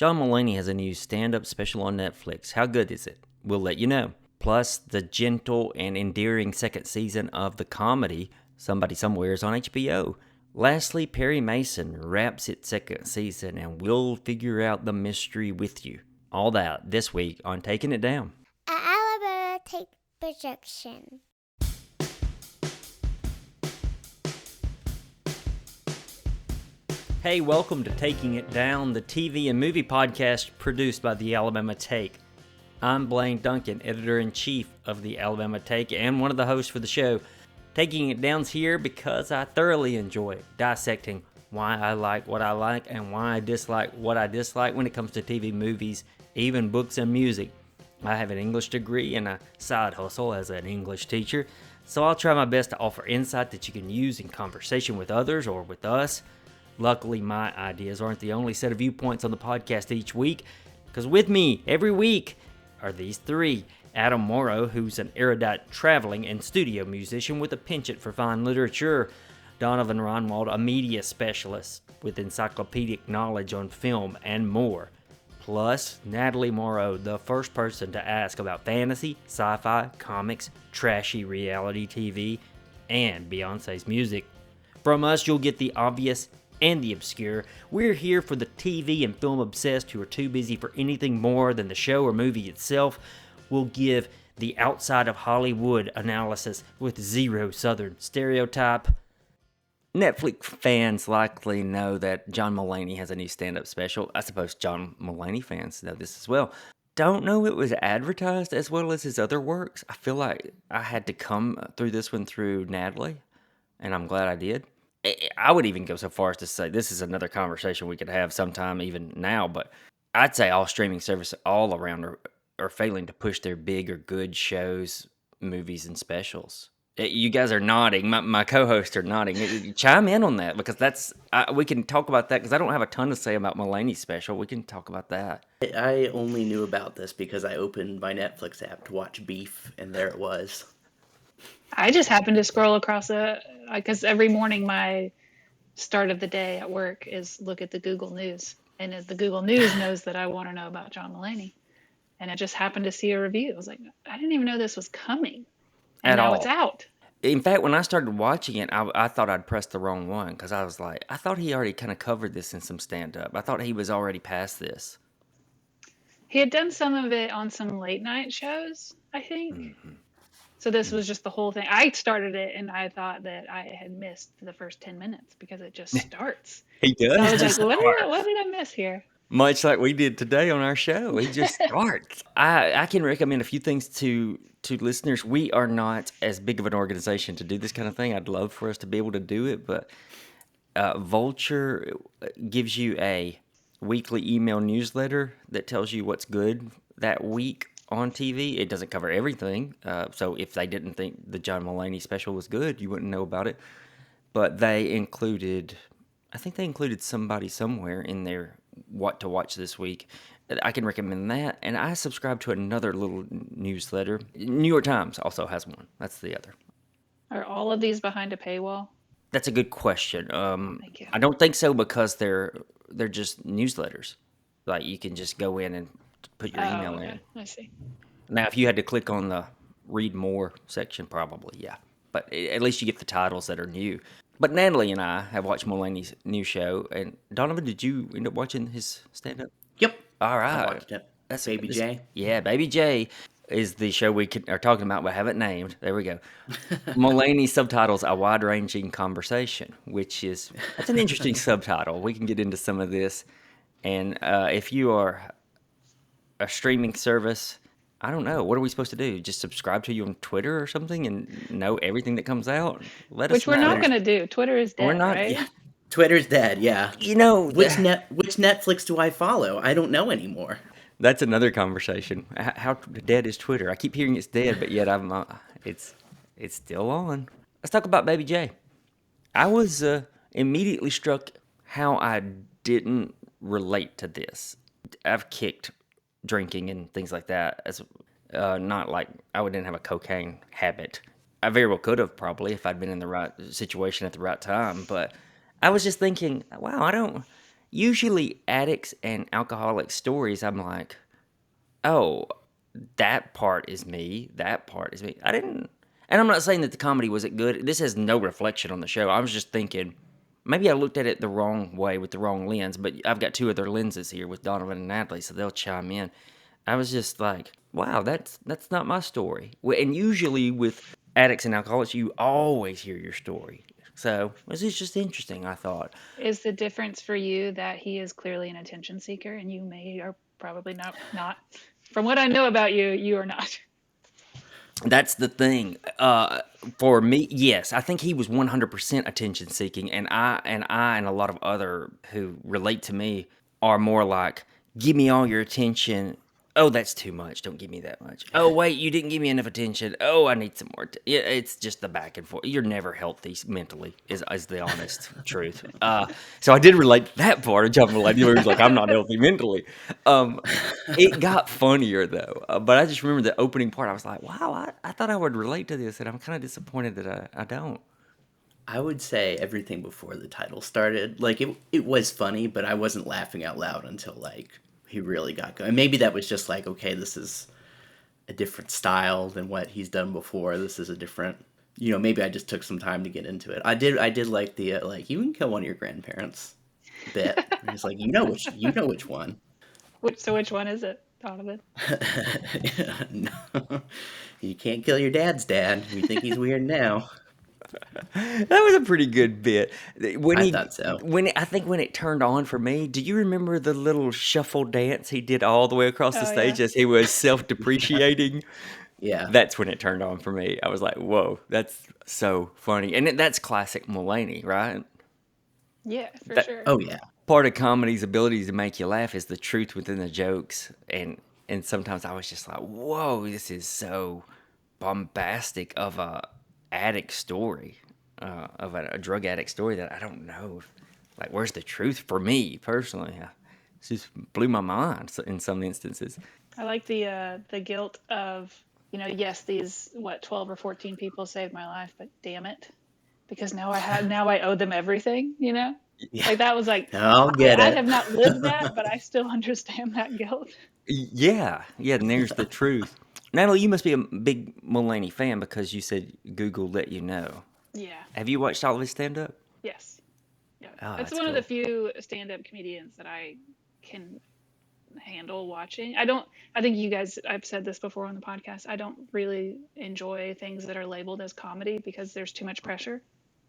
John Mulaney has a new stand-up special on Netflix. How good is it? We'll let you know. Plus, the gentle and endearing second season of the comedy Somebody Somewhere is on HBO. Lastly, Perry Mason wraps its second season, and we'll figure out the mystery with you. All that this week on Taking It Down. An Alabama Take Projection. Hey, welcome to Taking It Down, the TV and movie podcast produced by the Alabama Take. I'm Blaine Duncan, editor-in-chief of the Alabama Take and one of the hosts for the show. Taking It Down's here because I thoroughly enjoy dissecting why I like what I like and why I dislike what I dislike when it comes to TV, movies, even books and music. I have an English degree and a side hustle as an English teacher, so I'll try my best to offer insight that you can use in conversation with others or with us. Luckily, my ideas aren't the only set of viewpoints on the podcast each week, because with me every week are these three. Adam Morrow, who's an erudite traveling and studio musician with a penchant for fine literature. Donovan Ronwald, a media specialist with encyclopedic knowledge on film and more. Plus, Natalie Morrow, the first person to ask about fantasy, sci-fi, comics, trashy reality TV, and Beyonce's music. From us, you'll get the obvious and the obscure. We're here for the TV and film obsessed who are too busy for anything more than the show or movie itself. We'll give the outside of Hollywood analysis with zero Southern stereotype. Netflix fans likely know that John Mulaney has a new stand-up special. I suppose John Mulaney fans know this as well. Don't know it was advertised as well as his other works. I feel like I had to come through this one through Natalie, and I'm glad I did. I would even go so far as to say this is another conversation we could have sometime even now, but I'd say all streaming services all around are failing to push their big or good shows, movies, and specials. You guys are nodding. My co-hosts are nodding. Chime in on that, because we can talk about that, because I don't have a ton to say about Mulaney's special. We can talk about that. I only knew about this because I opened my Netflix app to watch Beef, and there it was. I just happened to scroll across because every morning my start of the day at work is look at the Google News. And the Google News knows that I want to know about John Mulaney. And I just happened to see a review. I was like, I didn't even know this was coming. And now it's out. In fact, when I started watching it, I thought I'd pressed the wrong one, because I was like, I thought he already kind of covered this in some stand-up. I thought he was already past this. He had done some of it on some late night shows, I think. Mm-hmm. So this was just the whole thing. I started it and I thought that I had missed the first 10 minutes because it just starts. He does. So I was like, what did I miss here? Much like we did today on our show. He just starts. I can recommend a few things to listeners. We are not as big of an organization to do this kind of thing. I'd love for us to be able to do it, but Vulture gives you a weekly email newsletter that tells you what's good that week on TV. It doesn't cover everything, so if they didn't think the John Mulaney special was good, you wouldn't know about it. But I think they included Somebody Somewhere in their what to watch this week. I can recommend that, and I subscribe to another little newsletter. New York Times also has one. That's the other. Are all of these behind a paywall? That's a good question. Thank you. I don't think so, because they're just newsletters. Like, you can just go in and put your email in. I see. Now, if you had to click on the read more section, probably, yeah. But at least you get the titles that are new. But Natalie and I have watched Mulaney's new show. And Donovan, did you end up watching his stand-up? Yep. All right. I watched it. That's Baby J. Yeah, Baby J is the show we are talking about, but haven't named. There we go. Mulaney's subtitles, A Wide-Ranging Conversation, that's an interesting subtitle. We can get into some of this. And if you are a streaming service, I don't know. What are we supposed to do? Just subscribe to you on Twitter or something and know everything that comes out? Which we're not going to do. Twitter is dead, right? Yeah. Twitter's dead, yeah. You know, which Netflix do I follow? I don't know anymore. That's another conversation. How dead is Twitter? I keep hearing it's dead, but yet it's still on. Let's talk about Baby J. I was immediately struck how I didn't relate to this. I've kicked drinking and things like that, as not like I didn't have a cocaine habit. I very well could have, probably, if I'd been in the right situation at the right time, but I was just thinking, wow, usually addicts and alcoholics stories, I'm like, oh, that part is me. That part is me. I didn't, and I'm not saying that the comedy wasn't good. This has no reflection on the show. I was just thinking, maybe I looked at it the wrong way with the wrong lens, but I've got two other lenses here with Donovan and Natalie, so they'll chime in. I was just like, wow, that's not my story. And usually with addicts and alcoholics, you always hear your story. So this is just interesting, I thought. Is the difference for you that he is clearly an attention seeker and you are probably not? From what I know about you, you are not. That's the thing. For me, yes, I think he was 100% attention seeking, and I and a lot of other who relate to me are more like, give me all your attention. Oh, that's too much. Don't give me that much. Oh, wait, you didn't give me enough attention. Oh, I need some more. Yeah, it's just the back and forth. You're never healthy mentally, is the honest truth. So I did relate to that part of John Mulaney, where he was like, I'm not healthy mentally. It got funnier though, but I just remember the opening part. I was like, "Wow, I thought I would relate to this," and I'm kind of disappointed that I don't. I would say everything before the title started. Like it was funny, but I wasn't laughing out loud until like he really got going. Maybe that was just like, okay, this is a different style than what he's done before. This is a different, maybe I just took some time to get into it. I did like the like you can kill one of your grandparents bit. And he's like, which one. Which one is it, Donovan? No, you can't kill your dad's dad. We think he's weird now. That was a pretty good bit. When I he thought so. I think when it turned on for me, do you remember the little shuffle dance he did all the way across the Oh, stage yeah. as he was self-depreciating? Yeah. That's when it turned on for me. I was like, "Whoa, that's so funny," and that's classic Mulaney, right? Yeah, for That sure. Oh yeah. part of comedy's ability to make you laugh is the truth within the jokes, and sometimes I was just like, whoa, this is so bombastic of a addict story, of a drug addict story that I don't know like, where's the truth for me personally. It just blew my mind in some instances. I like the guilt of, yes, these 12 or 14 people saved my life, but damn it, because now I owe them everything, Yeah. Like that was like I'll get I it. have not lived that, but I still understand that guilt. Yeah, and there's the truth. Natalie, you must be a big Mulaney fan because you said Google let you know. Yeah. Have you watched all of his stand-up? Yes. Yeah. Oh, It's that's one of the cool. few stand-up comedians that I can handle watching. I think you guys, I've said this before on the podcast, I don't really enjoy things that are labeled as comedy because there's too much pressure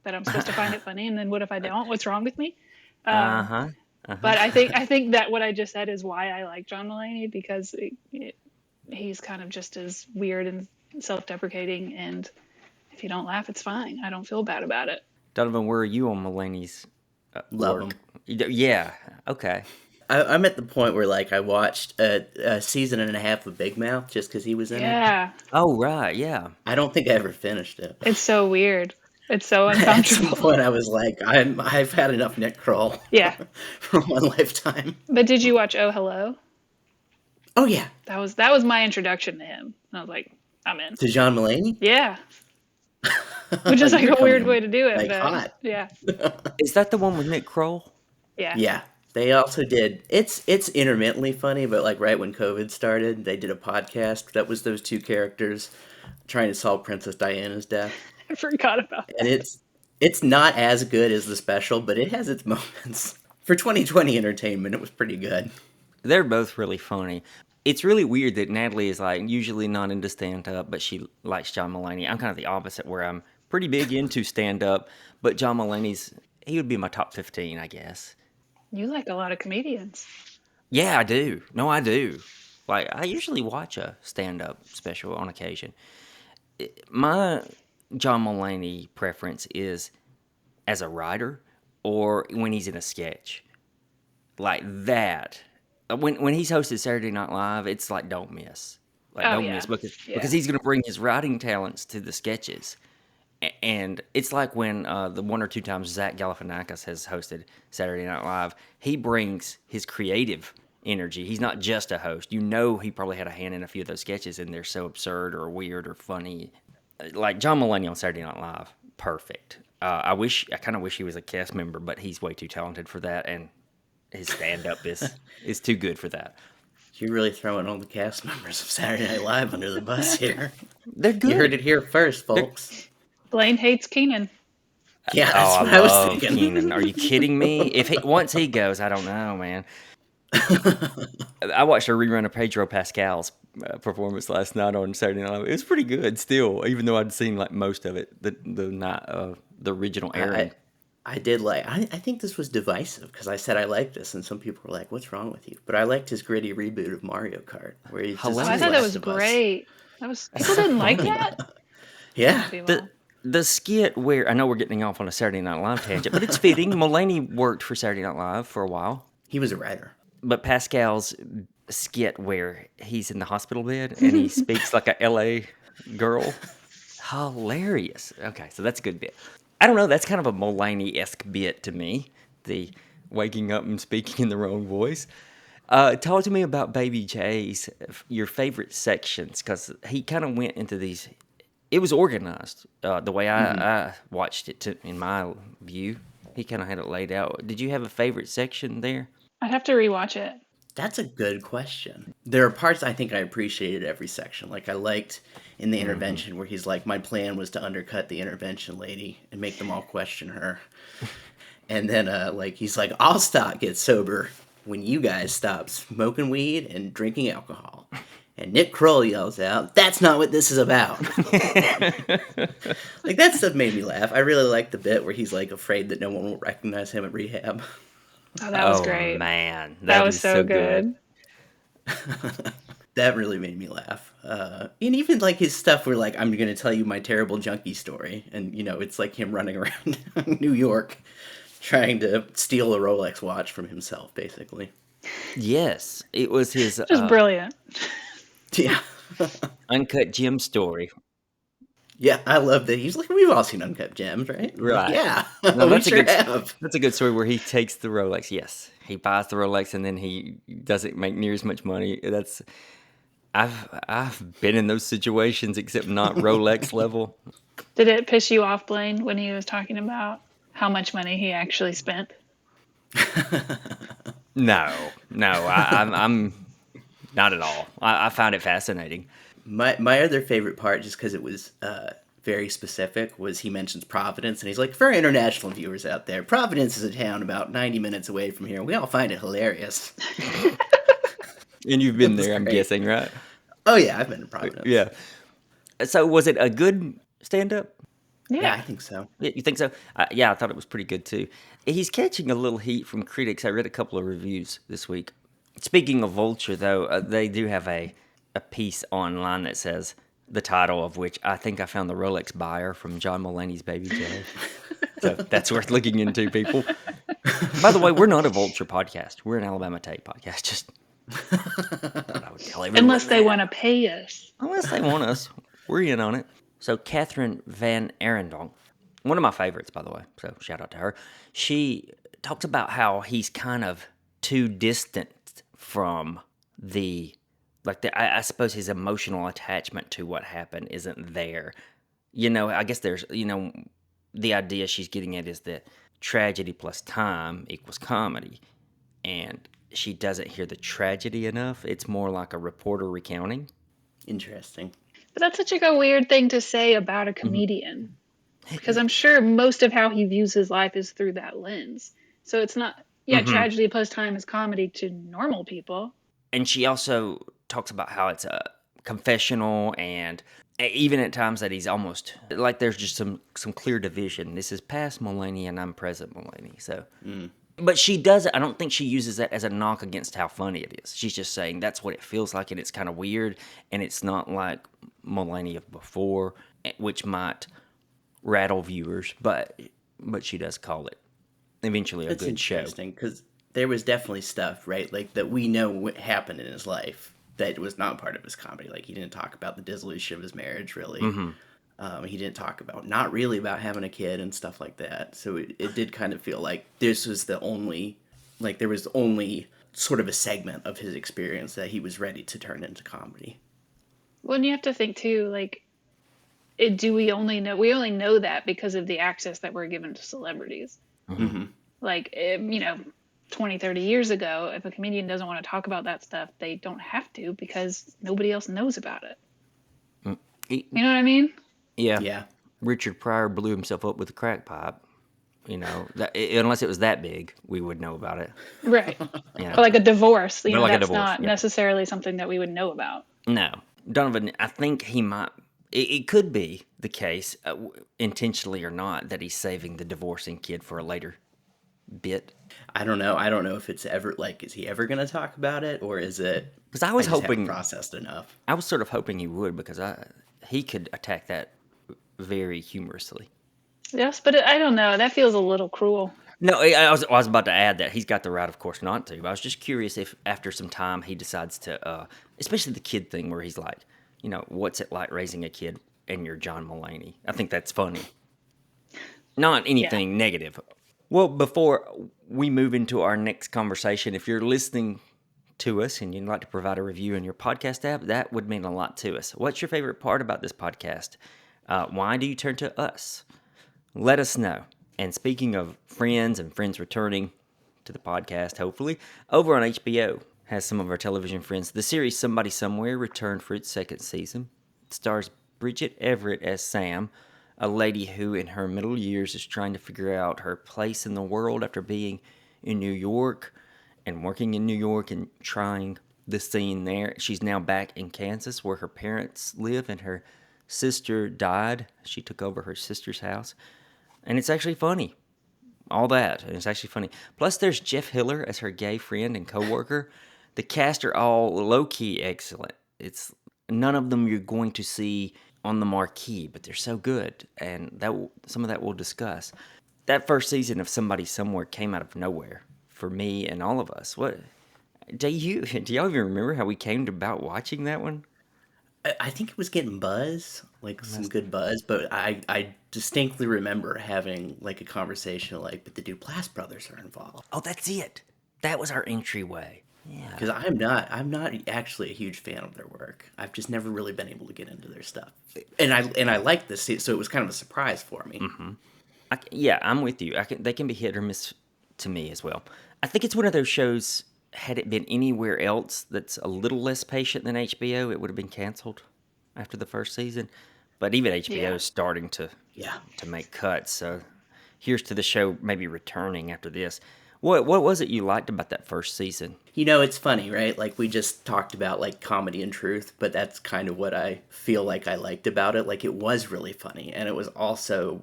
that I'm supposed to find it funny, and then what if I don't? What's wrong with me? Um, Uh-huh. Uh-huh. but I think that what I just said is why I like John Mulaney, because he's kind of just as weird and self-deprecating, and if you don't laugh, it's fine. I don't feel bad about it. Donovan, where are you on Mulaney's Love work? him. Yeah. Okay. I'm at the point where like I watched a season and a half of Big Mouth just because he was in it. Yeah, Oh, right. Yeah. I don't think I ever finished it. it's so weird. It's so At some uncomfortable. point, I was like, I've had enough Nick Kroll Yeah. for one lifetime. But did you watch Oh Hello? Oh yeah, That was my introduction to him. And I was like, I'm in. to John Mulaney. Yeah. Which is like You're a weird coming way to do it, like but hot. yeah. Is that the one with Nick Kroll? Yeah. Yeah, they also did. It's intermittently funny, but like right when COVID started, they did a podcast that was those two characters trying to solve Princess Diana's death, I forgot about and that. it's not as good as the special, but it has its moments. For 2020 entertainment, it was pretty good. They're both really funny. It's really weird that Natalie is like usually not into stand-up, but she likes John Mulaney. I'm kind of the opposite, where I'm pretty big into stand-up, but John he would be my top 15, I guess. You like a lot of comedians. Yeah, I do. No, I do. Like, I usually watch a stand-up special on occasion. My John Mulaney preference is as a writer or when he's in a sketch. Like that. When he's hosted Saturday Night Live, it's like don't miss. Like Oh don't yeah. miss because Yeah. he's going to bring his writing talents to the sketches. And it's like when the one or two times Zach Galifianakis has hosted Saturday Night Live, he brings his creative energy. He's not just a host. You know, he probably had a hand in a few of those sketches, and they're so absurd or weird or funny. Like John Mulaney on Saturday Night Live, perfect. I kind of wish he was a cast member, but he's way too talented for that, and his stand-up is too good for that. You're really throwing all the cast members of Saturday Night Live under the bus here. They're You heard good. it here first, folks. Blaine hates Keenan. Yeah, Oh, that's I what I was love thinking. Keenan. Are you kidding me? Once he goes, I don't know, man. I watched a rerun of Pedro Pascal's performance last night on Saturday Night Live. It was pretty good still, even though I'd seen like most of it the night of the original airing. I did like. I think this was divisive because I said I liked this, and some people were like, "What's wrong with you?" But I liked his gritty reboot of Mario Kart, where he's just Hilarious. I the thought that Last was of Us. great. People didn't like that? Yeah, People. The skit where I know we're getting off on a Saturday Night Live tangent, but it's fitting. Mulaney worked for Saturday Night Live for a while, he was a writer. but Pascal's skit where he's in the hospital bed and he speaks like a LA girl, hilarious. Okay, so that's a good bit. I don't know. That's kind of a Mulaney-esque bit to me. The waking up and speaking in the wrong voice. Talk to me about Baby J's, your favorite sections, because he kind of went into these. It was organized the way I watched it. In my view, he kind of had it laid out. Did you have a favorite section there? I'd have to rewatch it. That's a good question. There are parts I think I appreciated every section. Like I liked in the intervention where he's like, my plan was to undercut the intervention lady and make them all question her. And then like he's like, I'll get sober when you guys stop smoking weed and drinking alcohol. And Nick Kroll yells out, "That's not what this is about." Like that stuff made me laugh. I really liked the bit where he's like afraid that no one will recognize him at rehab. Oh, that was great. Man, That was is so good. That really made me laugh. And even like his stuff where like, I'm going to tell you my terrible junkie story. And, you know, it's like him running around New York trying to steal a Rolex watch from himself, basically. Yes, it was his Just brilliant. Yeah. Uncut Gem story. Yeah, I love that. He's like, we've all seen Uncut Gems, right? Right. Yeah, No, we that's sure a good. have. That's a good story where he takes the Rolex. Yes, he buys the Rolex and then he doesn't make near as much money. I've been in those situations, except not Rolex level. Did it piss you off, Blaine, when he was talking about how much money he actually spent? No, I'm not at all. I found it fascinating. My other favorite part, just because it was very specific, was he mentions Providence, and he's like, for international viewers out there, Providence is a town about 90 minutes away from here. We all find it hilarious. And you've been That's there, I'm great. guessing, right? Oh yeah, I've been to Providence. Yeah. So was it a good stand-up? Yeah, I think so. Yeah, you think so? Yeah, I thought it was pretty good too. He's catching a little heat from critics. I read a couple of reviews this week. Speaking of Vulture, though, they do have a piece online that says the title of which I think I found the Rolex buyer from John Mulaney's Baby J. So that's worth looking into, people. By the way, we're not a Vulture podcast. We're an Alabama Take podcast. Just thought I would tell everyone. Unless they want to pay us. Unless they want us, we're in on it. So Catherine Van Arendonk, one of my favorites, by the way, so shout out to her. She talks about how he's kind of too distant from I suppose his emotional attachment to what happened isn't there. You know, I guess there's, the idea she's getting at is that tragedy plus time equals comedy. And she doesn't hear the tragedy enough. It's more like a reporter recounting. Interesting. But that's such a weird thing to say about a comedian. Because I'm sure most of how he views his life is through that lens. So it's not, tragedy plus time is comedy to normal people. And she also talks about how it's a confessional, and even at times that he's almost like there's just some clear division. This is past Mulaney and I'm present Mulaney. So, but she doesn't. I don't think she uses that as a knock against how funny it is. She's just saying that's what it feels like, and it's kind of weird, and it's not like Mulaney of before, which might rattle viewers. But she does call it eventually a good show. That's interesting because there was definitely stuff, right, like that we know what happened in his life that was not part of his comedy. Like he didn't talk about the dissolution of his marriage, really. He didn't talk not really about having a kid and stuff like that. So it did kind of feel like this was there was only sort of a segment of his experience that he was ready to turn into comedy. Well, and you have to think too, we only know that because of the access that we're given to celebrities. Mm-hmm. 20, 30 years ago. If a comedian doesn't want to talk about that stuff, they don't have to because nobody else knows about it. You know what I mean? Yeah. Yeah. Richard Pryor blew himself up with a crack pipe. Unless it was that big, we would know about it. Right. You know, But like a divorce, But like a that's divorce, not yeah. necessarily something that we would know about. No, Donovan. I think he might. It could be the case, intentionally or not, that he's saving the divorcing kid for a later bit. I don't know. I don't know if it's ever like, is he ever going to talk about it, or is it? Because I I was just haven't hoping, processed enough. I was sort of hoping he would, because he could attack that very humorously. Yes, but I don't know. That feels a little cruel. No, I was about to add that he's got the right, of course, not to. But I was just curious if after some time he decides to, especially the kid thing where he's like, what's it like raising a kid and you're John Mulaney? I think that's funny. Not anything negative. Well, before we move into our next conversation, if you're listening to us and you'd like to provide a review in your podcast app, that would mean a lot to us. What's your favorite part about this podcast? Why do you turn to us? Let us know. And speaking of friends and friends returning to the podcast, hopefully, over on HBO has some of our television friends. The series Somebody Somewhere returned for its second season. It stars Bridget Everett as Sam, a lady who in her middle years is trying to figure out her place in the world after being in New York and working in New York and trying the scene there. She's now back in Kansas where her parents live and her sister died. She took over her sister's house. And it's actually funny. All that. And it's actually funny. Plus, there's Jeff Hiller as her gay friend and coworker. The cast are all low-key excellent. It's none of them you're going to see on the marquee, but they're so good. And some of that we'll discuss. That first season of Somebody Somewhere came out of nowhere for me and all of us. What do y'all even remember how we came about watching that one? I think it was getting buzz, like some good buzz, but I distinctly remember having like a conversation like, but the Duplass brothers are involved. Oh, that's it. That was our entryway. Yeah. Because I'm not actually a huge fan of their work. I've just never really been able to get into their stuff, and I like this, so it was kind of a surprise for me. Mm-hmm. Yeah, I'm with you. They can be hit or miss to me as well. I think it's one of those shows. Had it been anywhere else that's a little less patient than HBO, it would have been canceled after the first season. But even HBO is starting to make cuts. So here's to the show maybe returning after this. What was it you liked about that first season? It's funny, right? Like we just talked about like comedy and truth, but that's kind of what I feel like I liked about it. Like it was really funny, and it was also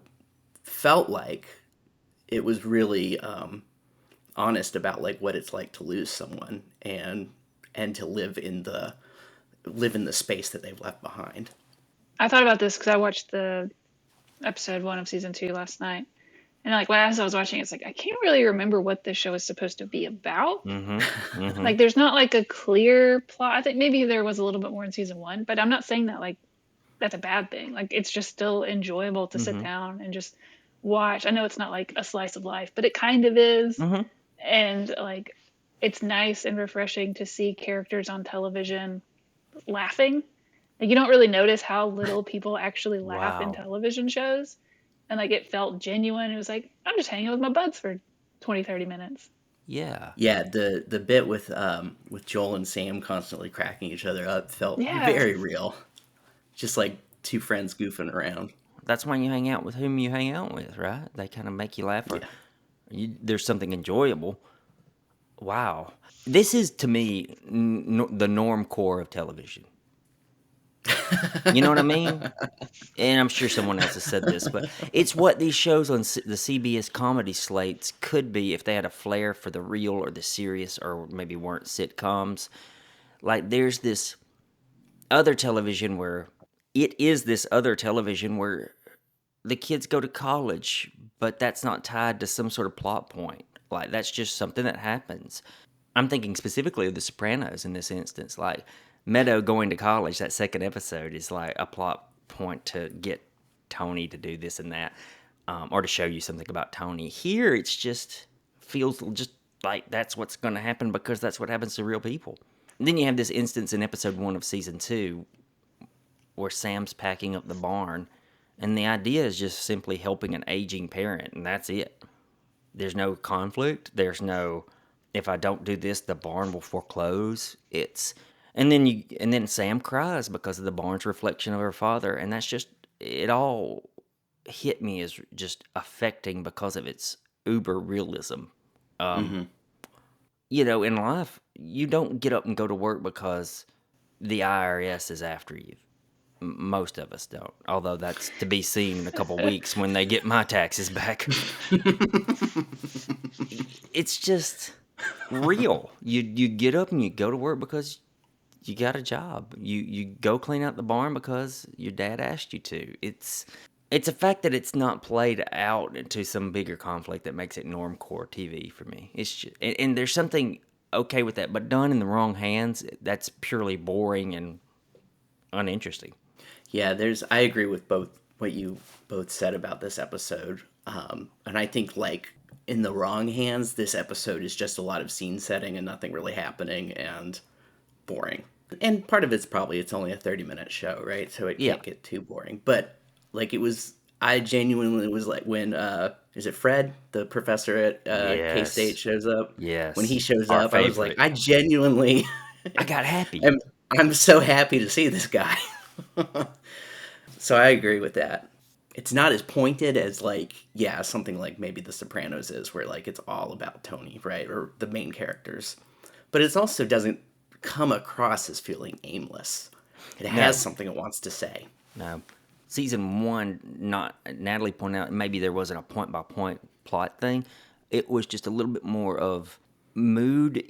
felt like it was really honest about like what it's like to lose someone and to live in the space that they've left behind. I thought about this because I watched the episode 1 of season 2 last night, and like as I was watching, it's like I can't really remember what this show is supposed to be about. Mm-hmm. Mm-hmm. Like there's not like a clear plot. I think maybe there was a little bit more in season 1, but I'm not saying that like that's a bad thing. Like it's just still enjoyable to sit down and just watch. I know it's not like a slice of life, but it kind of is. Mm-hmm. And like it's nice and refreshing to see characters on television laughing. Like you don't really notice how little people actually laugh in television shows, and like it felt genuine. It was like I'm just hanging with my buds for 20-30 minutes. Yeah The bit with Joel and Sam constantly cracking each other up felt very real, just like two friends goofing around. That's when you hang out with whom you hang out with, right? They kind of make you laugh, or there's something enjoyable. Wow. This is, to me, the Normcore of television. You know what I mean? And I'm sure someone else has said this, but it's what these shows on the CBS comedy slates could be if they had a flair for the real or the serious, or maybe weren't sitcoms. Like, there's this other television where the kids go to college, but that's not tied to some sort of plot point. Like, that's just something that happens. I'm thinking specifically of The Sopranos in this instance. Like, Meadow going to college, that second episode, is like a plot point to get Tony to do this and that, or to show you something about Tony. Here, it's just feels just like that's what's going to happen because that's what happens to real people. And then you have this instance in episode 1 of season 2 where Sam's packing up the barn, and the idea is just simply helping an aging parent, and that's it. There's no conflict. There's no if I don't do this, the barn will foreclose. And then Sam cries because of the barn's reflection of her father, and that's just it. All hit me as just affecting because of its uber realism. Mm-hmm. In life, you don't get up and go to work because the IRS is after you. Most of us don't, although that's to be seen in a couple weeks when they get my taxes back. It's just real. You get up and you go to work because you got a job. You go clean out the barn because your dad asked you to. It's a fact that it's not played out into some bigger conflict that makes it normcore TV for me. It's just, and there's something okay with that, but done in the wrong hands, that's purely boring and uninteresting. Yeah, I agree with both what you both said about this episode. And I think, like, in the wrong hands, this episode is just a lot of scene setting and nothing really happening and boring. And part of it's probably it's only a 30-minute show, right? So it Yeah. can't get too boring. But, like, I genuinely was like, when, is it Fred, the professor at K-State, Yes. shows up? When he Yes. shows Our up, I was like, favorite. I genuinely I got happy. I'm so happy to see this guy. So I agree with that. It's not as pointed as, like, yeah, something like maybe The Sopranos is, where, like, it's all about Tony, right? Or the main characters. But it also doesn't come across as feeling aimless. It has No. something it wants to say. No. Season one, not Natalie pointed out, maybe there wasn't a point by point plot thing. It was just a little bit more of mood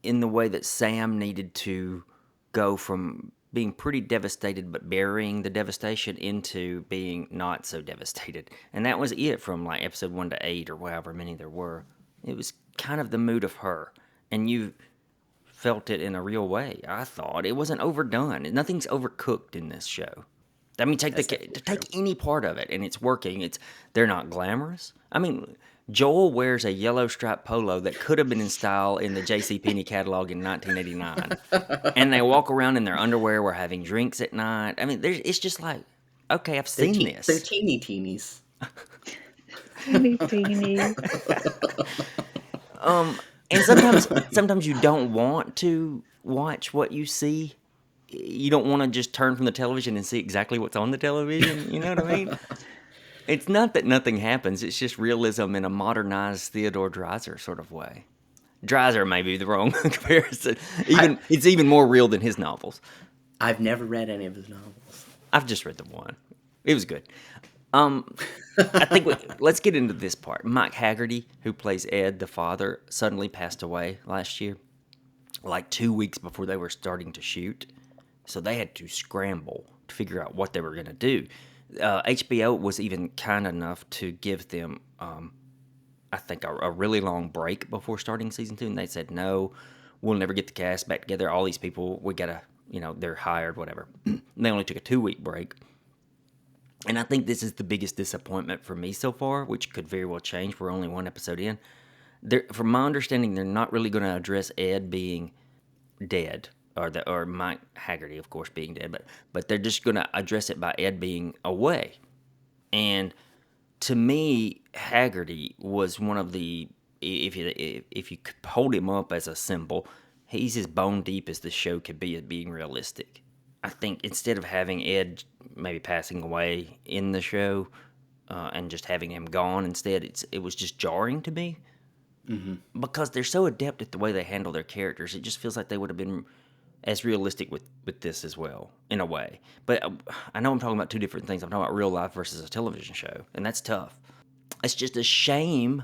in the way that Sam needed to go from being pretty devastated but burying the devastation into being not so devastated. And that was it from like episode 1 to 8 or however many there were. It was kind of the mood of her. And you felt it in a real way, I thought. It wasn't overdone. Nothing's overcooked in this show. I mean, That's definitely true. take any part of it, and it's working. They're not glamorous. I mean, Joel wears a yellow striped polo that could have been in style in the JCPenney catalog in 1989, and they walk around in their underwear. We're having drinks at night. I mean, it's just like, okay, I've seen They're this. teenies. Teeny, teeny. And sometimes you don't want to watch what you see. You don't want to just turn from the television and see exactly what's on the television. You know what I mean? It's not that nothing happens. It's just realism in a modernized Theodore Dreiser sort of way. Dreiser may be the wrong comparison. It's even more real than his novels. I've never read any of his novels. I've just read the one. It was good. I think let's get into this part. Mike Haggerty, who plays Ed, the father, suddenly passed away last year, like 2 weeks before they were starting to shoot. So they had to scramble to figure out what they were going to do. HBO was even kind enough to give them, I think, a really long break before starting season 2. And they said, no, we'll never get the cast back together. All these people, we got to, they're hired, whatever. And they only took a 2-week break. And I think this is the biggest disappointment for me so far, which could very well change. We're only one episode in. From my understanding, they're not really going to address Ed being dead, or Mike Haggerty, of course, being dead, but they're just going to address it by Ed being away. And to me, Haggerty was one of the, if you could hold him up as a symbol, he's as bone deep as the show could be at being realistic. I think instead of having Ed maybe passing away in the show and just having him gone instead, it was just jarring to me. Mm-hmm. Because they're so adept at the way they handle their characters. It just feels like they would have been as realistic with this as well, in a way. But I know I'm talking about two different things. I'm talking about real life versus a television show, and that's tough. It's just a shame,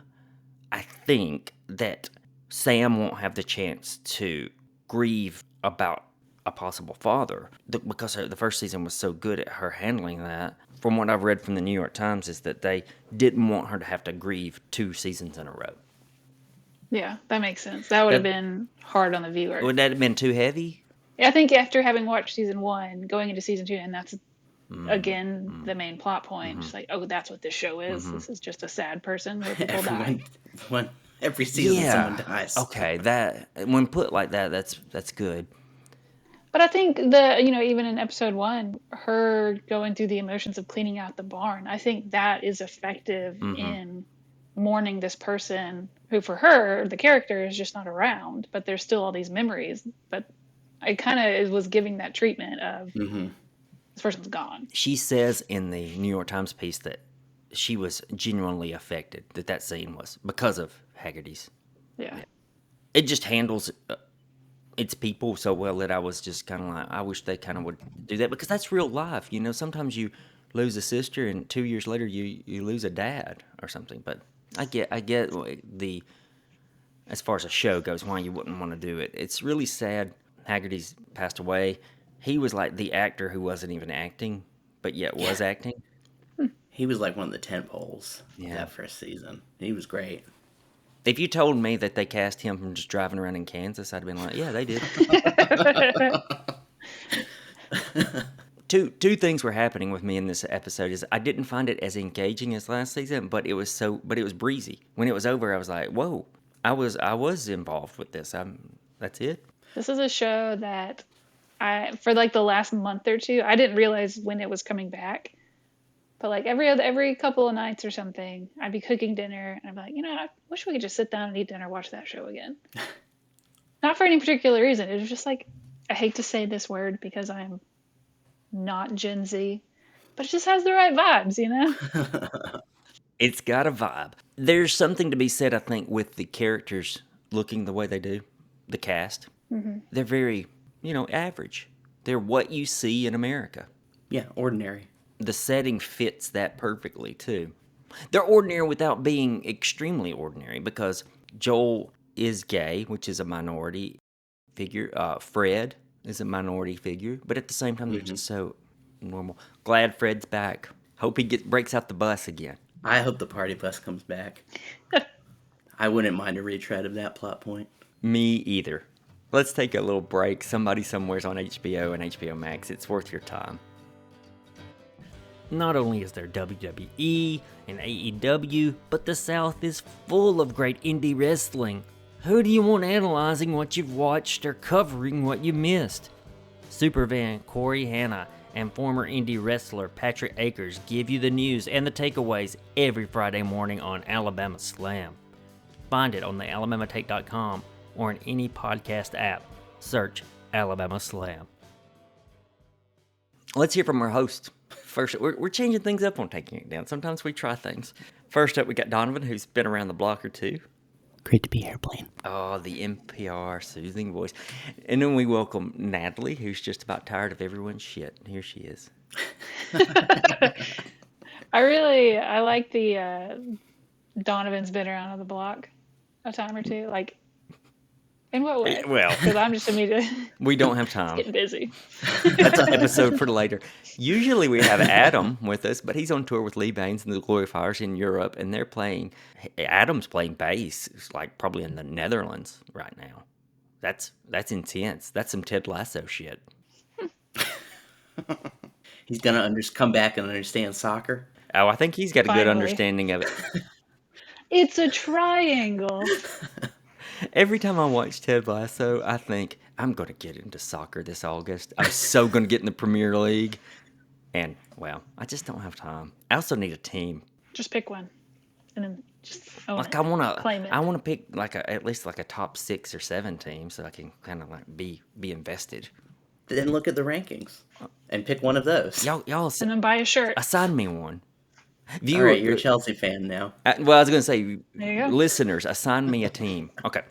I think, that Sam won't have the chance to grieve about a possible father, because the first season was so good at her handling that. From what I've read from the New York Times is that they didn't want her to have to grieve 2 seasons in a row. Yeah, that makes sense. That would have been hard on the viewer. Would that have been too heavy? I think after having watched season 1, going into season 2, and that's again the main plot point. Just like, oh, that's what this show is. This is just a sad person where people die. Every season someone dies. Okay, that when put like that, that's good. But I think even in episode 1, her going through the emotions of cleaning out the barn, I think that is effective in mourning this person who for her, the character is just not around, but there's still all these memories. But I kind of was giving that treatment of this person's gone. She says in the New York Times piece that she was genuinely affected, that scene was because of Haggerty's. Yeah. It just handles its people so well that I was just kind of like, I wish they kind of would do that, because that's real life. You know, sometimes you lose a sister and 2 years later you lose a dad or something. But I get the, as far as a show goes, why you wouldn't want to do it. It's really sad. Haggerty's passed away. He was like the actor who wasn't even acting, but yet was acting. He was like one of the tent poles Yeah. that first season. He was great. If you told me that they cast him from just driving around in Kansas, I'd have been like, yeah, they did. Two things were happening with me in this episode. Is I didn't find it as engaging as last season, but it was breezy. When it was over, I was like, whoa, I was involved with this. That's it. This is a show that for like the last month or two, I didn't realize when it was coming back. But like every couple of nights or something, I'd be cooking dinner and I'd be like, I wish we could just sit down and eat dinner, watch that show again. Not for any particular reason. It was just like, I hate to say this word because I'm not Gen Z, but it just has the right vibes, It's got a vibe. There's something to be said, I think, with the characters looking the way they do, the cast. Mm-hmm. They're very, average. They're what you see in America. Yeah, ordinary. The setting fits that perfectly, too. They're ordinary without being extremely ordinary, because Joel is gay, which is a minority figure. Fred is a minority figure, but at the same time, they're just so normal. Glad Fred's back. Hope he breaks out the bus again. I hope the party bus comes back. I wouldn't mind a retread of that plot point. Me either. Let's take a little break. Somebody Somewhere's on HBO and HBO Max. It's worth your time. Not only is there WWE and AEW, but the South is full of great indie wrestling. Who do you want analyzing what you've watched or covering what you missed? Supervan Corey Hanna and former indie wrestler Patrick Akers give you the news and the takeaways every Friday morning on Alabama Slam. Find it on the alabamatate.com or in any podcast app. Search Alabama Slam. Let's hear from our host. First, we're changing things up on Taking It Down. Sometimes we try things. First up, we got Donovan, who's been around the block or two. Great to be here, Blaine. Oh, the NPR soothing voice. And then we welcome Natalie, who's just about tired of everyone's shit. Here she is. I like the Donovan's been around the block a time or two. Like, in what way? Well, because I'm just immediately we don't have time. getting busy. That's an episode for later. Usually we have Adam with us, but he's on tour with Lee Baines and the Glorifiers in Europe, and they're playing. Adam's playing bass, like probably in the Netherlands right now. That's intense. That's some Ted Lasso shit. He's gonna come back and understand soccer. Oh, I think he's got a good understanding of it. It's a triangle. Every time I watch Ted Lasso, I think, I'm going to get into soccer this August. I'm so going to get in the Premier League. And, well, I just don't have time. I also need a team. Just pick one. And then just own Like, it. I want Claim it. to pick at least a top 6 or 7 team so I can kind of like be invested. Then look at the rankings and pick one of those. Y'all And then buy a shirt. assign me one. All right, you're a Chelsea fan now. Well, I was going to say, There you go. listeners, assign me a team. Okay.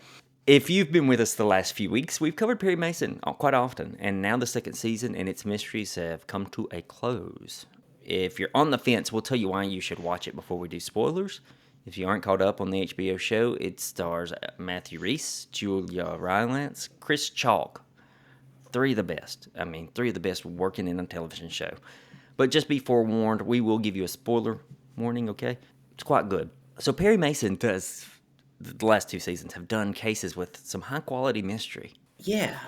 If you've been with us the last few weeks, we've covered Perry Mason quite often, and now the second season and its mysteries have come to a close. If you're on the fence, we'll tell you why you should watch it before we do spoilers. If you aren't caught up on the HBO show, it stars Matthew Rhys, Julia Rylance, Chris Chalk. 3 of the best. I mean, 3 of the best working in a television show. But just be forewarned, we will give you a spoiler warning, okay? It's quite good. So Perry Mason does, the last 2 seasons, have done cases with some high-quality mystery. Yeah.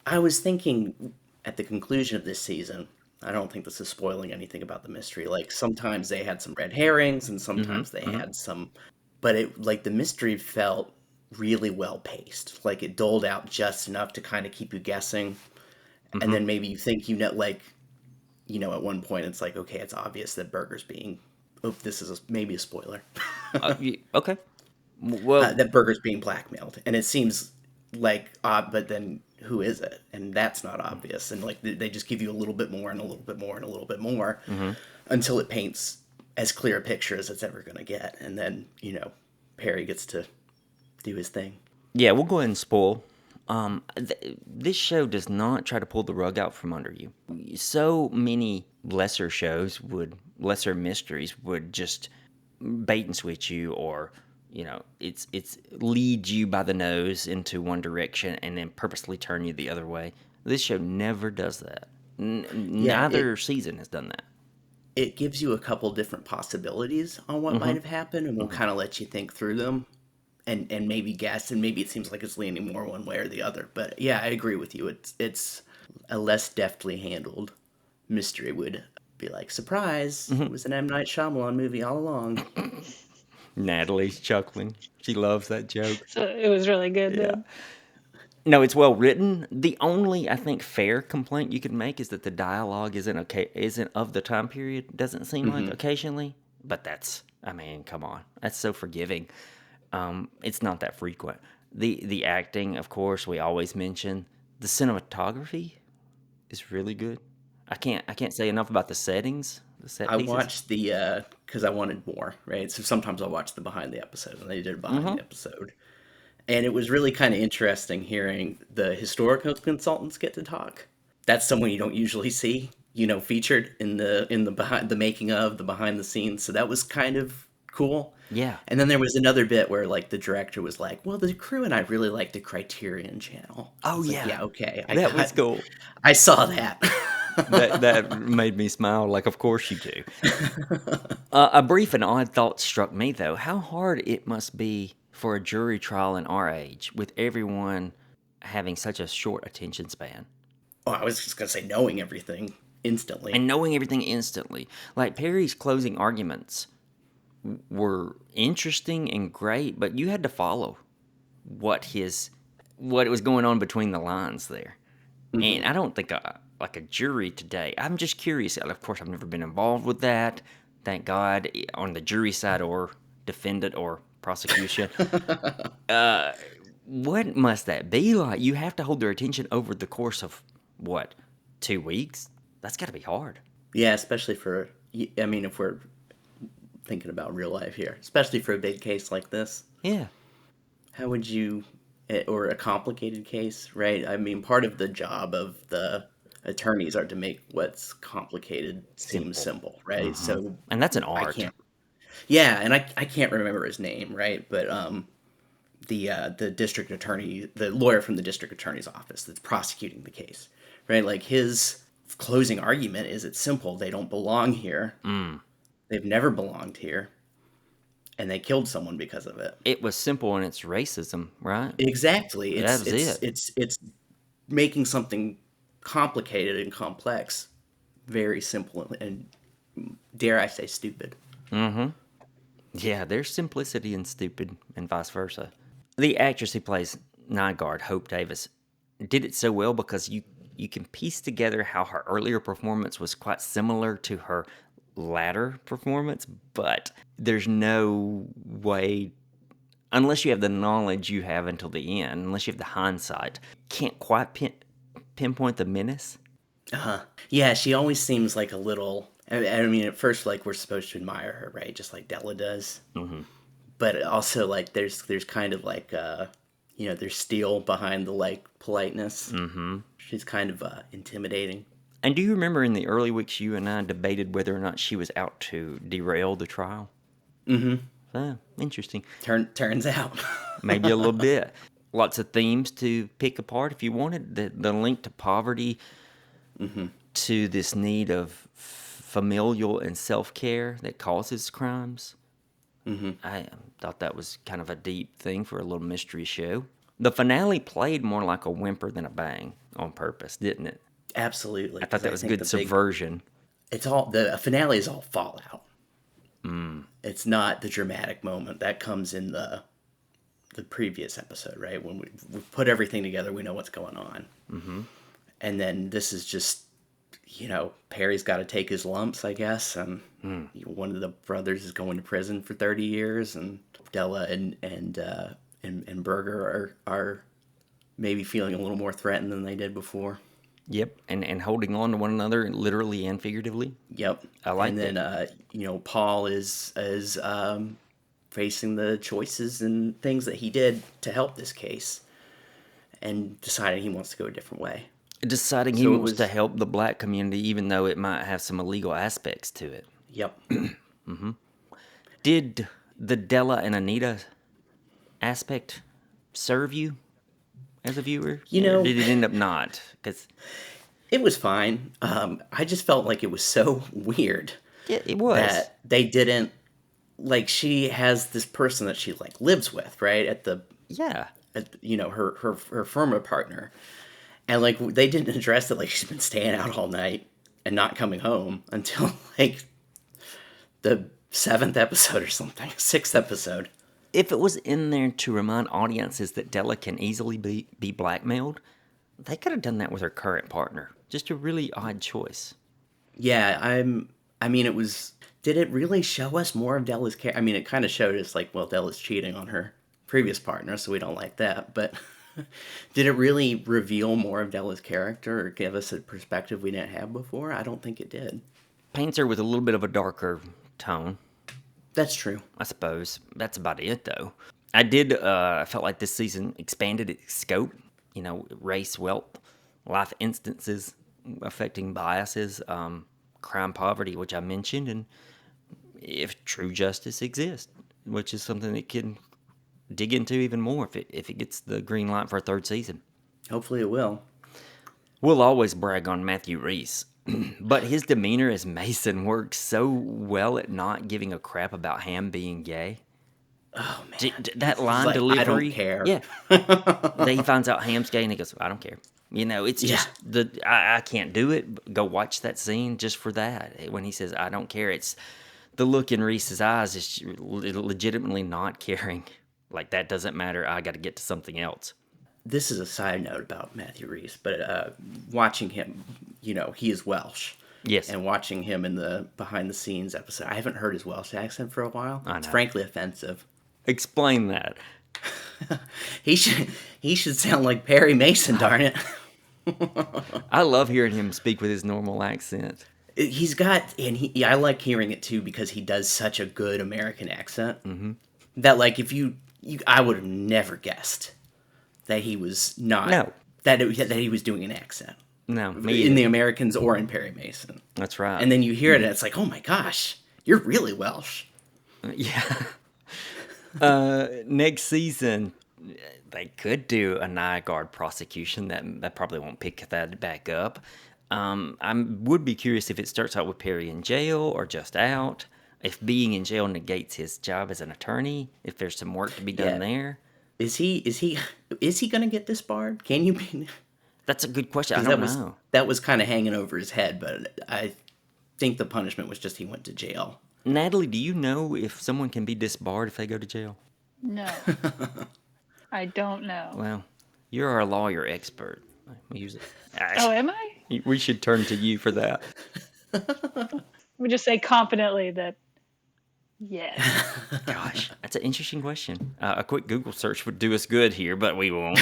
I was thinking at the conclusion of this season, I don't think this is spoiling anything about the mystery. Like, sometimes they had some red herrings, and sometimes they had some... But the mystery felt really well-paced. Like, it doled out just enough to kind of keep you guessing. And then maybe you think at one point it's like, okay, it's obvious that Burger's being... Oh, this is maybe a spoiler. Okay. Well, that Berger's being blackmailed, and it seems like odd, but then who is it? And that's not obvious, and like they just give you a little bit more and a little bit more and a little bit more until it paints as clear a picture as it's ever going to get, and then Perry gets to do his thing. yeah, we'll go ahead and spoil. This show does not try to pull the rug out from under you. So many lesser lesser mysteries would just bait and switch you, or it's lead you by the nose into one direction and then purposely turn you the other way. This show never does that. Yeah, Neither season has done that. it gives you a couple different possibilities on what might have happened, and will kind of let you think through them. And maybe guess, and maybe it seems like it's leaning more one way or the other. But yeah, I agree with you. It's a less deftly handled mystery. Would be like, surprise, it was an M. Night Shyamalan movie all along. Natalie's chuckling. She loves that joke. So it was really good then. No, it's well written. The only, I think, fair complaint you could make is that the dialogue isn't of the time period. Doesn't seem like occasionally, but I mean, come on, that's so forgiving. It's not that frequent. The acting, of course, we always mention. The cinematography is really good. I can't say enough about the settings. The set I pieces. watched because I wanted more, right? So sometimes I'll watch the behind the episode, and they did a behind the episode. And it was really kind of interesting hearing the historical consultants get to talk. That's someone you don't usually see, featured in the behind the making of the behind the scenes. So that was kind of cool. Yeah. And then there was another bit where like the director was like, "Well, the crew and I really like the Criterion Channel." I Oh was like, yeah. yeah, okay. That was cool. I saw that. That made me smile. Like, of course you do. A brief and odd thought struck me though. How hard it must be for a jury trial in our age, with everyone having such a short attention span. Oh, I was just gonna say knowing everything instantly. And knowing everything instantly. Like Perry's closing arguments were interesting and great, but you had to follow what was going on between the lines there. And I don't think like a jury today. I'm just curious. Of course, I've never been involved with that. Thank God, on the jury side or defendant or prosecution. What must that be like? You have to hold their attention over the course of what, 2 weeks? That's got to be hard. Yeah, especially for, I mean, if we're thinking about real life here, especially for a big case like this. Yeah. How would you, or a complicated case, right? I mean, part of the job of the attorneys are to make what's complicated seem simple, right? So, And that's an I art. can't. Yeah, and I can't remember his name, right? But the district attorney, the lawyer from the district attorney's office that's prosecuting the case, right? Like his closing argument is, it's simple. They don't belong here. They've never belonged here, and they killed someone because of it. It was simple in its racism, right? Exactly. That was it. It's making something complicated and complex very simple and dare I say stupid. Yeah, there's simplicity in stupid and vice versa. The actress who plays Nygaard, Hope Davis, did it so well because you can piece together how her earlier performance was quite similar to her latter performance, but there's no way, unless you have the knowledge you have until the end, unless you have the hindsight, can't quite pinpoint the menace. Yeah, she always seems like a little. I mean, at first, like we're supposed to admire her, right? Just like Della does. But also, like there's kind of like there's steel behind the like politeness. She's kind of intimidating. And do you remember in the early weeks you and I debated whether or not she was out to derail the trial? So, interesting. Turns out. Maybe a little bit. Lots of themes to pick apart if you wanted. The link to poverty, to this need of familial and self-care that causes crimes. I thought that was kind of a deep thing for a little mystery show. The finale played more like a whimper than a bang on purpose, didn't it? Absolutely. I thought that was good subversion. The finale is all fallout. It's not the dramatic moment that comes in the previous episode, right? When we put everything together, we know what's going on. And then this is just Perry's got to take his lumps, I guess, and one of the brothers is going to prison for 30 years, and Della and Berger are maybe feeling a little more threatened than they did before. Yep, and holding on to one another, literally and figuratively. Yep. I like and then, that. Paul is facing the choices and things that he did to help this case, and deciding he wants to go a different way. Deciding he wants to help the black community, even though it might have some illegal aspects to it. Yep. Did the Della and Anita aspect serve you as a viewer? Or did it end up not? Because it was fine. I just felt like it was so weird. Yeah, it was. That they didn't, she has this person that she, lives with, right? At her firma partner. And, they didn't address that, she's been staying out all night and not coming home until, the 7th episode or something. 6th episode. If it was in there to remind audiences that Della can easily be blackmailed, they could have done that with her current partner. Just a really odd choice. Yeah, it was... Did it really show us more of Della's character? It kind of showed us, Della's cheating on her previous partner, so we don't like that, but... Did it really reveal more of Della's character or give us a perspective we didn't have before? I don't think it did. Paints her with a little bit of a darker tone. That's true. I suppose. That's about it, though. I felt like this season expanded its scope. Race, wealth, life instances affecting biases, crime, poverty, which I mentioned, and if true justice exists, which is something that can dig into even more if it gets the green light for a 3rd season. Hopefully it will. We'll always brag on Matthew Rhys, but his demeanor as Mason works so well at not giving a crap about Ham being gay. Oh, man. That line delivery. I don't care. Yeah. Then he finds out Ham's gay and he goes, I don't care. It's just I can't do it. Go watch that scene just for that. When he says, I don't care, it's the look in Rhys's eyes is legitimately not caring. That doesn't matter. I got to get to something else. This is a side note about Matthew Rhys, but watching him, he is Welsh. Yes. And watching him in the behind-the-scenes episode, I haven't heard his Welsh accent for a while. I know. It's frankly offensive. Explain that. He should sound like Perry Mason, darn it. I love hearing him speak with his normal accent. He's got, and I like hearing it too because he does such a good American accent that I would have never guessed that he was not. No. That he was doing an accent. No. In The Americans or in Perry Mason. That's right. And then you hear it and it's like, oh my gosh, you're really Welsh. Yeah. Next season, they could do a Nygaard prosecution. That probably won't pick that back up. I would be curious if it starts out with Perry in jail or just out. If being in jail negates his job as an attorney, if there's some work to be done there. Is he going to get disbarred? Can you be? That's a good question. I don't know. That was kind of hanging over his head, but I think the punishment was just he went to jail. Natalie, do you know if someone can be disbarred if they go to jail? No. I don't know. Well, you're our lawyer expert. We use it. Oh, am I? We should turn to you for that. We just say confidently that yes. Gosh, that's an interesting question. A quick Google search would do us good here, but we won't.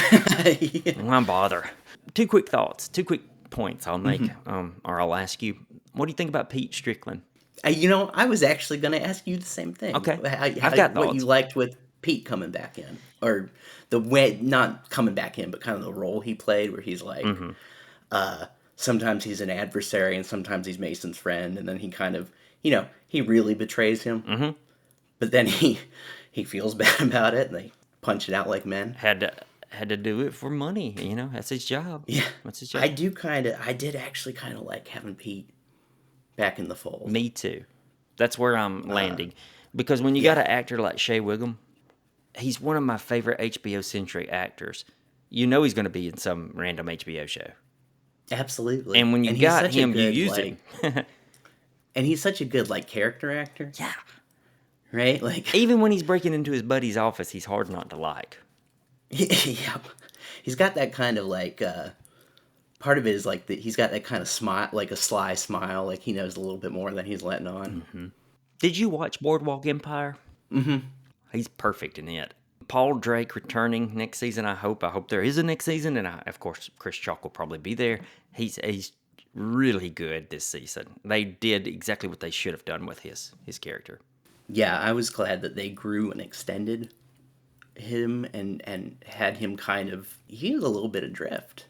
Why bother? 2 quick thoughts, 2 quick points I'll make, or I'll ask you. What do you think about Pete Strickland? I was actually going to ask you the same thing. Okay. I've got what thoughts. You liked with Pete coming back in, or the way, not coming back in, but kind of the role he played where he's like, sometimes he's an adversary and sometimes he's Mason's friend, and then he kind of, he really betrays him, but then he feels bad about it, and they punch it out like men. Had to do it for money, that's his job. Yeah. That's his job. I did actually kind of like having Pete back in the fold. Me too. That's where I'm landing. Because when you got an actor like Shea Wiggum, he's one of my favorite HBO-centric actors. He's going to be in some random HBO show. Absolutely. And when you got him, you use him. And he's such a good, character actor. Yeah. Right? Even when he's breaking into his buddy's office, he's hard not to like. Yeah. He's got that kind of, part of it is like that he's got that kind of smile, like a sly smile, like he knows a little bit more than he's letting on. Did you watch Boardwalk Empire? Mm-hmm. He's perfect in it. Paul Drake returning next season. I hope there is a next season, and of course Chris Chalk will probably be there. He's really good this season. They did exactly what they should have done with his character. Yeah, I was glad that they grew and extended him and had him he was a little bit adrift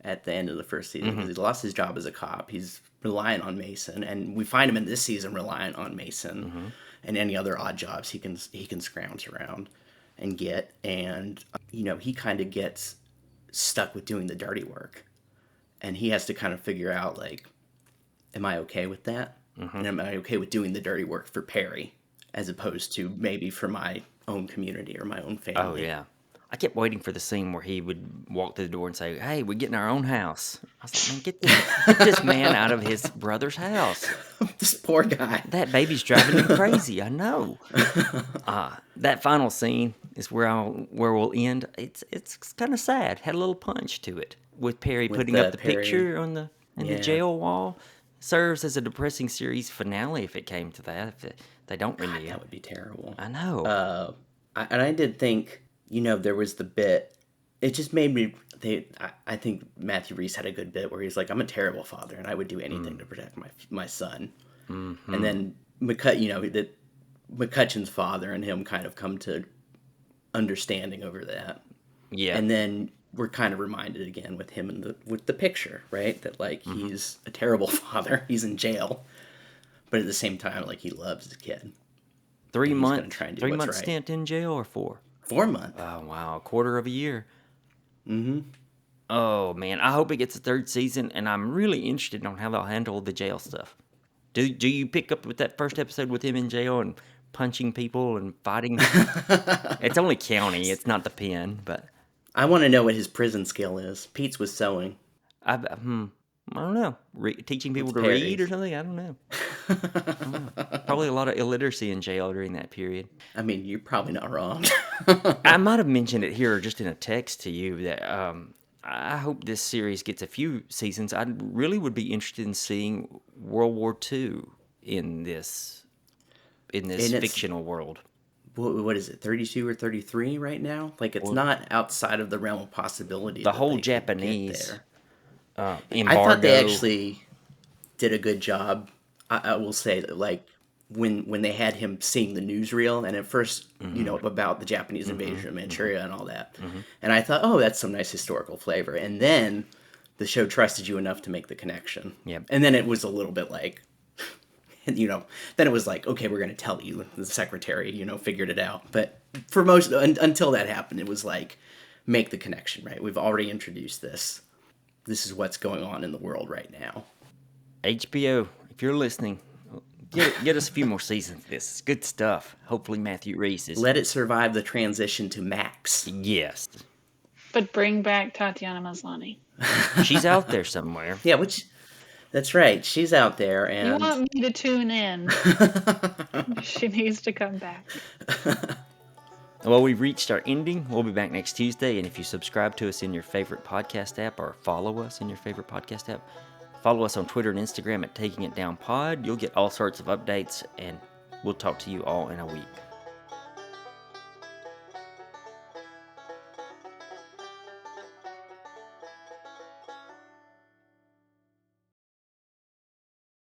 at the end of the first season because he lost his job as a cop. He's relying on Mason, and we find him in this season relying on Mason and any other odd jobs he can scrounge around and get. And he kind of gets stuck with doing the dirty work, and he has to kind of figure out, like, am I okay with that? And am I okay with doing the dirty work for Perry as opposed to maybe for my own community or my own family? Oh, yeah. I kept waiting for the scene where he would walk through the door and say, "Hey, we're getting our own house." I was like, man, get this man out of his brother's house. This poor guy. That baby's driving him crazy. I know. That final scene is where we'll end. It's kind of sad. Had a little punch to it with Perry putting up the Perry. picture on the jail wall. Serves as a depressing series finale if it came to that. If they don't renew. That would be terrible. I know. I did think, there was the bit. It just made me. I think Matthew Rhys had a good bit where he's like, "I'm a terrible father, and I would do anything to protect my son." And then McCutcheon's father and him kind of come to understanding over that. Yeah. And then we're kind of reminded again with him with the picture, right? That like he's a terrible father. He's in jail, but at the same time, like he loves his kid. 3 months. Gonna try and do 3 what's months right. stint in jail or 4? 4 months. Oh wow, a quarter of a year. Oh man, I hope it gets a third season, and I'm really interested on how they'll handle the jail stuff. Do you pick up with that first episode with him in jail and punching people and fighting? It's only county, it's not the pen, but I want to know what his prison skill is. Pete's was sewing. I don't know. Teaching people It's to read or Perry's. something? I don't know. Probably a lot of illiteracy in jail during that period. I mean, you're probably not wrong. I might have mentioned it here just in a text to you that I hope this series gets a few seasons. I really would be interested in seeing World War II in this fictional world. What is it, 32 or 33 right now? Like, it's not outside of the realm of possibility. The that whole they could get Japanese there. embargo. I thought they actually did a good job. I will say that, like, when they had him seeing the newsreel, and at first, about the Japanese invasion of Manchuria and all that, and I thought, oh, that's some nice historical flavor. And then the show trusted you enough to make the connection. Yep. And then it was a little bit like, then it was like, okay, we're going to tell you. The secretary, figured it out. But for most, until that happened, it was like, make the connection, right? We've already introduced this. This is what's going on in the world right now. HBO, if you're listening, get us a few more seasons of this. It's good stuff. Hopefully Matthew Rhys is... Let it survive the transition to Max. Yes. But bring back Tatiana Maslany. She's out there somewhere. Yeah, that's right. She's out there, You and want me to tune in. She needs to come back. Well, we've reached our ending. We'll be back next Tuesday, and if you subscribe to us in your favorite podcast app or follow us in your favorite podcast app, follow us on Twitter and Instagram at Taking It Down Pod. You'll get all sorts of updates, and we'll talk to you all in a week.